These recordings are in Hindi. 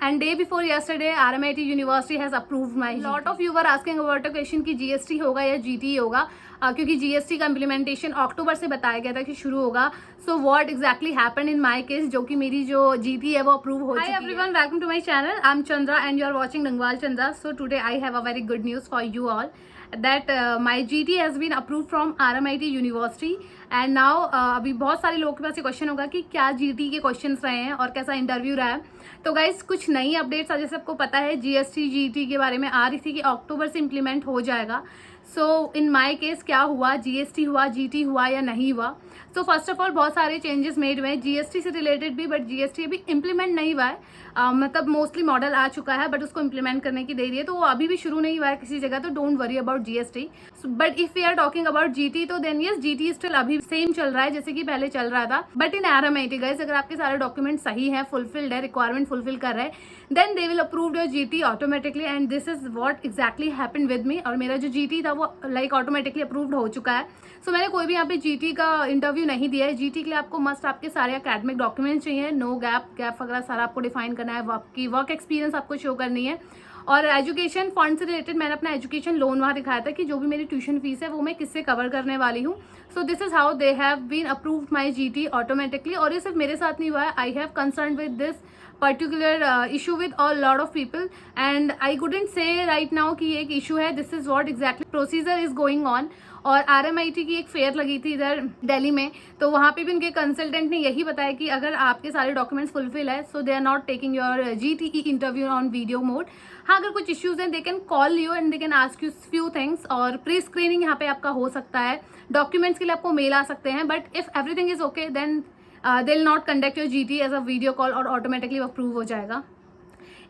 and day before yesterday RMIT University has approved my GT. Lot of you were asking about a question कि GST होगा या GT होगा, क्योंकि GST का इम्प्लीमेंटेशन अक्टूबर से बताया गया था कि शुरू होगा. So what exactly happened in my case, जो कि मेरी जो GT है वो अप्रूव हो चुकी है. Hi everyone, welcome to my channel. I am Chandra and you are watching Dangwal Chandra. So today I have a very good news for you all that my GT has been approved from RMIT University and now अभी बहुत सारे लोगों के पास ये क्वेश्चन होगा कि क्या GT के क्वेश्चंस रहे हैं और कैसा इंटरव्यू रहा है. तो गाइज कुछ नई अपडेट्स आज जैसे आपको पता है GST GT के बारे में आ रही थी कि अक्टूबर से इम्प्लीमेंट हो जाएगा. सो इन माई केस क्या हुआ, GST हुआ, GT हुआ या नहीं हुआ. सो फर्स्ट ऑफ ऑल बहुत सारे चेंजेस मेड हुए हैं GST से रिलेटेड भी, बट GST अभी इम्प्लीमेंट नहीं हुआ है. मतलब मोस्टली मॉडल आ चुका है बट उसको इम्प्लीमेंट करने की देरी है, तो वो अभी भी शुरू नहीं हुआ है किसी जगह. तो don't worry about GST. But if we are talking about GT तो देन यस, GT स्टिल अभी सेम चल रहा है जैसे कि पहले चल रहा था. बट इन RMIT गाइस, अगर आपके सारे डॉक्यूमेंट सही है, फुलफिल्ड है, रिक्वायरमेंट फुलफिल कर रहे हैं, then they will approve your GT automatically. And this is what exactly happened with me. और मेरा जो GT था वो लाइक ऑटोमेटिकली अप्रूव्ड हो चुका है. सो मैंने कोई भी यहाँ पे GT का इंटरव्यू नहीं दिया है. GT के लिए आपको मस्ट आपके सारे अकेडमिक डॉक्यूमेंट्स चाहिए, नो गैप वगैरह सारा आपको डिफाइन करना है, आपकी वर्क एक्सपीरियंस आपको शो करनी है. और एजुकेशन फंड से रिलेटेड मैंने अपना एजुकेशन लोन वहाँ दिखाया था कि जो भी मेरी ट्यूशन फीस है वो मैं किससे कवर करने वाली हूँ. So this is how they have been approved my GT automatically. और ये सिर्फ मेरे साथ नहीं हुआ है, I have concern with this particular issue with a lot of people and I couldn't say right now कि ये एक इशू है. This is what exactly procedure is going on. और RMIT की एक फेयर लगी थी इधर दिल्ली में, तो वहाँ पे भी उनके कंसल्टेंट ने यही बताया कि अगर आपके सारे डॉक्यूमेंट्स फुलफिल है so they are not taking your GTE interview on video mode. हाँ, अगर कुछ इश्यूज हैं they can call you and they can ask you few things. और प्री स्क्रीनिंग यहाँ पे आपका हो सकता है, डॉक्यूमेंट्स के लिए आपको मेल आ सकते हैं. But if everything is okay then they will not conduct your GT as a video call और ऑटोमेटिकली अप्रूव हो जाएगा.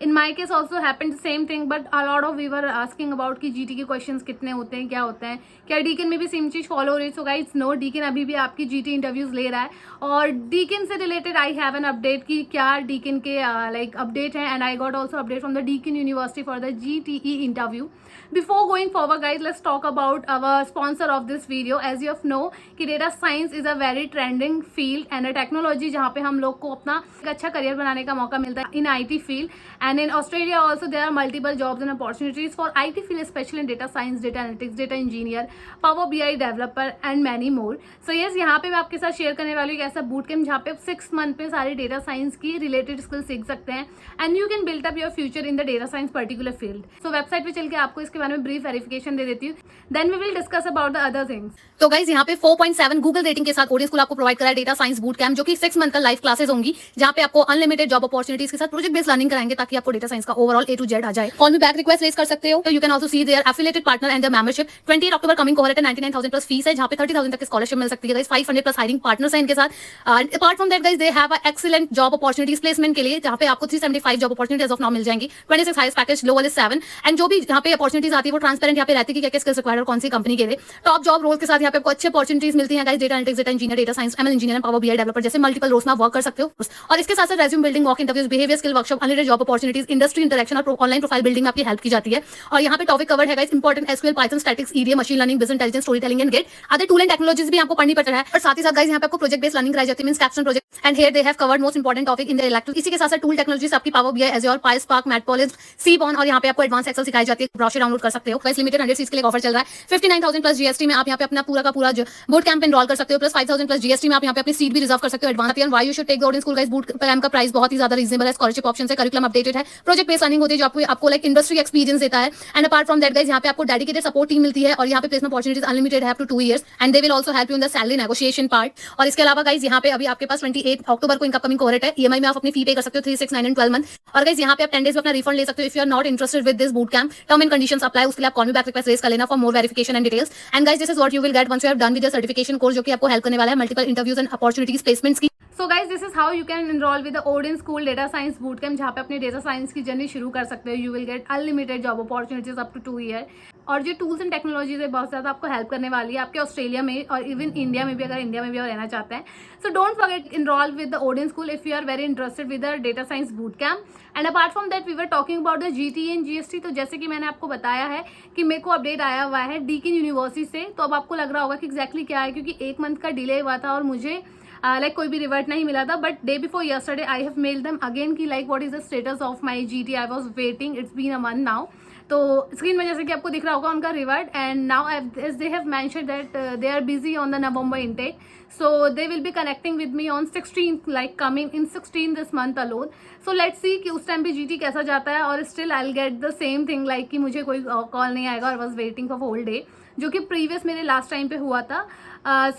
In my case also happened the same thing, but a lot of we were asking about कि GT के क्वेश्चंस कितने होते हैं, क्या होते हैं, क्या डीकिन में भी सेम चीज़ फॉलो हो रही है. सो गाइस नो, डीकिन अभी भी आपकी GT इंटरव्यूज ले रहा है. और डीकिन से related I have an update कि क्या डीकिन के लाइक अपडेट है. And I got also update from the Deakin university for the GTE interview. Before going forward guys, let's talk about our sponsor of this video. As you know कि data science is a very trending field and a technology जहाँ पे हम लोग को अपना एक अच्छा करियर बनाने का मौका मिलता है in IT field. And in Australia also there are multiple jobs and opportunities for IT field, especially in data science, data analytics, data engineer, Power BI developer and many more. So yes, यहाँ पे मैं आपके साथ शेयर करने वाली हूँ एक ऐसा बूट कैम्प जहाँ पे 6 मंथ में सारे डेटा साइंस की रिलेटेड स्किल सीख सकते हैं and you can build up your future in the data science particular field. So website पे चल के आपको इसके बारे में ब्रीफ वेरिफिकेशन दे देती हूँ, then we will discuss about the other things. तो गाइज यहाँ पे 4.7 गूगल रेटिंग के साथ ओडियन स्कूल आपको प्रोवाइड करा है डेटा साइंस बूट कैम्प, जो कि 6 मंथ का लाइव क्लासेस होंगी जहाँ पे आपको अनलिमिटेड जॉब अपॉर्चुनिटीज के साथ प्रोजेक्ट बेस्ड लर्निंग कराएंगे ताकि आपको डेटा साइंस का ओवरऑल A to Z आ जाए. Call me back request raise कर सकते हो. You can also see their affiliated partner and the membership. 28 October coming cohort है, 99,000 प्लस फीस है जहाँ पे 30,000 तक की स्कॉलरशिप मिल सकती है. 500 प्लस हायरिंग पार्टनर्स है इनके साथ. Apart from that guys they have excellent job opportunities placement के लिए जहाँ पे आपको 375 जॉब अपॉर्चुनिटीज ऑफ नाउ मिल जाएंगी. 26 हाईएस्ट पैकेज, लो वाले 7. एंड जो भी यहाँ पे अपॉर्चुनिटीज आती है वो ट्रांसपेरेंट यहाँ पे रहती है कि क्या स्किल्स रिक्वायर्ड और कौन सी कंपनी के लिए. टॉप जॉब रोल के साथ यहाँ पे आपको अच्छी अपॉर्चुनिटीज मिलती है guys. Data analytics, data engineer, data science, ML engineer, power BI developer जैसे मल्टीपल रोल्स में आप वर्क कर सकते हो. और इसके साथ साथ resume building, walk interviews, behaviour skill workshop, unlimited job opportunities, industry interaction और ऑनलाइन प्रोफाइल बिल्डिंग में आपकी हेल्प की जाती है. और यहाँ पे टॉपिक कवर्ड है guys important SQL, Python, statics, EDA, machine learning, business intelligence, story telling and Git. Other tool and technologies भी आपको पढ़नी पड़ रहा है. और साथ ही साथ गाइस यहाँ पे आपको प्रोजेक्ट बेस्ड लर्निंग कराई जाती है, means capstone project. And here they have covered most important topic in the elective. इसी के साथ साथ टूल टेक्नोलॉजीज आपकी power BI, Azure, PySpark, matplotlib, Seaborn. और यहाँ पे आपको एडवांस एक्सेल सिखाई जाती है, ब्रोशर डाउनलोड कर सकते हो. गाइस लिमिटेड 100 सीट्स के लिए ऑफर चल रहा है. 59,000 प्लस GST में आप यहाँ पे अपना पूरा का पूरा बूट कैंप एनरोल कर सकते हो. प्लस 5,000 प्लस GST में आप यहाँ पे अपनी सीट भी रिजर्व कर सकते हो advance. Why you should take the Odin school guys. Boot camp का प्राइस बहुत ही ज्यादा रीजनेबल है. स्कॉलरशिप ऑप्शन है, करिकुलम अपडेटेड है, प्रोजेक्ट बेस्ड लर्निंग होती है जो आपको लाइक इंडस्ट्री एक्सपीरियंस देता है. And apart from that guys यहाँ पे आपको डेडिकेटेड सपोर्ट टीम मिलती है और यहाँ पे प्लेसमेंट अपॉर्चुनिटीज अनलिमिटेड है up to 2 years. And they will also help you in the salary negotiation part. और इसके अलावा गाइस यहाँ पे अभी आपके पास 28 अक्टूबर को इनका अपकमिंग कोहरेट है. EMI में आप अपनी फी पे कर सकते हो 3, 6, 9 एंड 12 मंथ. और गाइस यहाँ पे आप 10 डेज में अपना रिफंड ले सकते हो if you are not interested with this boot camp. Term and conditions apply. उसके लिए आप call me back request raise कर लेना for more verification and details. And guys this is what you will get once you have done with your certification course, जो कि आपको हेल्प करने वाला है multiple interviews and opportunities placements की. So guys this is how you can enrol with the Odin school data science boot camp, जहाँ पे अपने डेटा साइंस की जर्नी शुरू कर सकते हो. You will get unlimited job opportunities up to 2 year. और जो टूल्स एंड टेक्नोलॉजीज है बहुत ज़्यादा आपको हेल्प करने वाली है आपके ऑस्ट्रेलिया में और इवन इंडिया में भी, अगर इंडिया में भी रहना चाहते हैं. So don't forget enrol with the Odin school if you are very interested with the data science boot camp. And apart from that we were talking about the GT and GST. तो जैसे कि मैंने आपको बताया है कि मेरे को अपडेट आया हुआ है डीकिन यूनिवर्सिटी से. तो अब आपको लग रहा होगा कि एग्जैक्टली क्या है, क्योंकि 1 मंथ का डिले हुआ था और मुझे लाइक कोई भी रिवर्ट नहीं मिला था, but day before yesterday I have mailed them again कि like what is the status of my GT. I was waiting, it's been a month now. तो स्क्रीन में जैसे कि आपको दिख रहा होगा उनका revert, and now as they have mentioned that they are busy on the November intake, so they will be connecting with me on 16th, like coming in 16 this month alone. So let's see कि उस टाइम पे GT कैसा जाता है, और still I'll get the same thing like कि मुझे कोई कॉल नहीं आएगा और was waiting for whole day, जो कि प्रीवियस मेरे लास्ट टाइम पे हुआ था.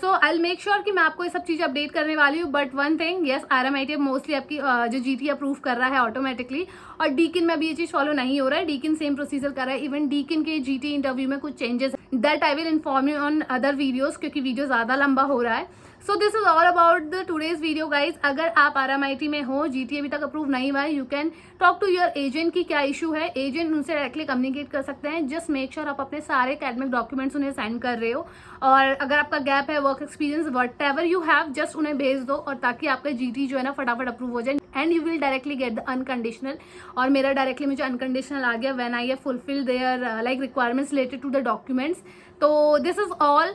सो आई मेक श्योर कि मैं आपको ये सब चीज़ अपडेट करने वाली हूँ. But one thing, yes RMIT mostly आपकी जो GT अप्रूव कर रहा है ऑटोमेटिकली, और डीकिन में भी ये चीज़ फॉलो नहीं हो रहा है. डीकिन सेम प्रोसीजर कर रहा है. इवन डीकिन के GT इंटरव्यू में कुछ changes, that I will inform you on other videos, क्योंकि वीडियो ज़्यादा लंबा हो रहा है. सो this is all about the today's video guys. अगर आप RMIT में हो, GT अभी तक अप्रूव नहीं हुआ है, you can talk to your agent की क्या इशू है. एजेंट उनसे डायरेक्टली कम्युनिकेट कर सकते हैं. जस्ट मेक श्योर आप अपने सारे एकेडमिक डॉक्यूमेंट्स उन्हें सेंड कर रहे हो, और अगर आपका गैप है, work experience, what ever you have, just उन्हें भेज दो, और ताकि आपका GT जो है ना फटाफट अप्रूव हो जाए, and you will directly get the unconditional. और मेरा डायरेक्टली मुझे अनकंडीशनल आ गया when I have fulfil their like requirements related to the documents. So this is all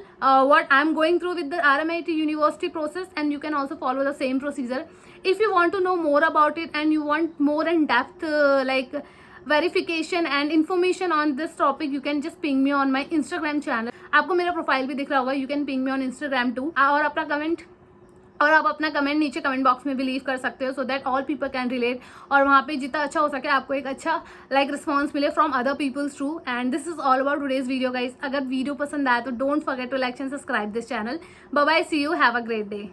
what I'm going through with the RMIT university process, and you can also follow the same procedure. If you want to know more about it and you want more in depth like verification and information on this topic, you can just ping me on my Instagram channel. आपको मेरा प्रोफाइल भी दिख रहा होगा. You can ping me on Instagram too. और अपना कमेंट, और आप अपना कमेंट नीचे कमेंट बॉक्स में भी लीव कर सकते हो, so that all people can relate, और वहाँ पे जितना अच्छा हो सके आपको एक अच्छा लाइक रिस्पॉन्स मिले from other peoples too. And this is all about today's video guys. अगर वीडियो पसंद आया तो don't forget to like and subscribe this channel. Bye bye, see you, have a great day.